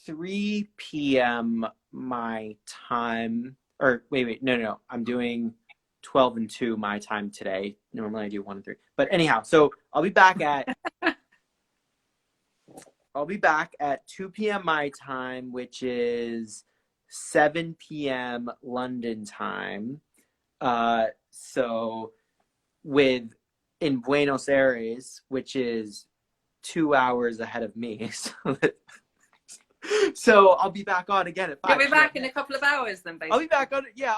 3 p.m. my time. Or wait, no. I'm doing 12 and 2 my time today. Normally I do 1 and 3. But anyhow, so I'll be back at I'll be back at 2 p.m. my time, which is 7 p.m. London time. So with in Buenos Aires, which is 2 hours ahead of me. So I'll be back on again at 5 You'll be p.m. back in a couple of hours then, basically. I'll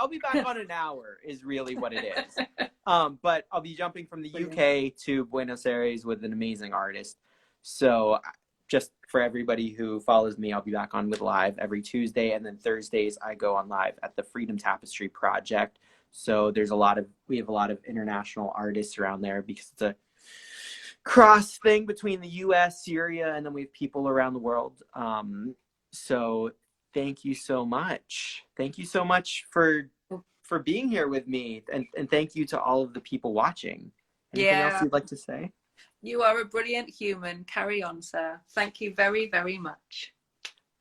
be back on an hour is really what it is. But I'll be jumping from the UK to Buenos Aires with an amazing artist. So just for everybody who follows me, I'll be back on with live every Tuesday, and then Thursdays I go on live at the Freedom Tapestry Project. So we have a lot of international artists around there because it's a cross thing between the US, Syria, and then we have people around the world. So thank you so much. Thank you so much for being here with me, and thank you to all of the people watching. Anything else you'd like to say? You are a brilliant human. Carry on, sir. Thank you very, very much.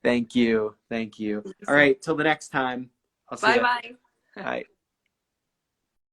Thank you. All right, till the next time. I'll see you. Bye-bye. Bye.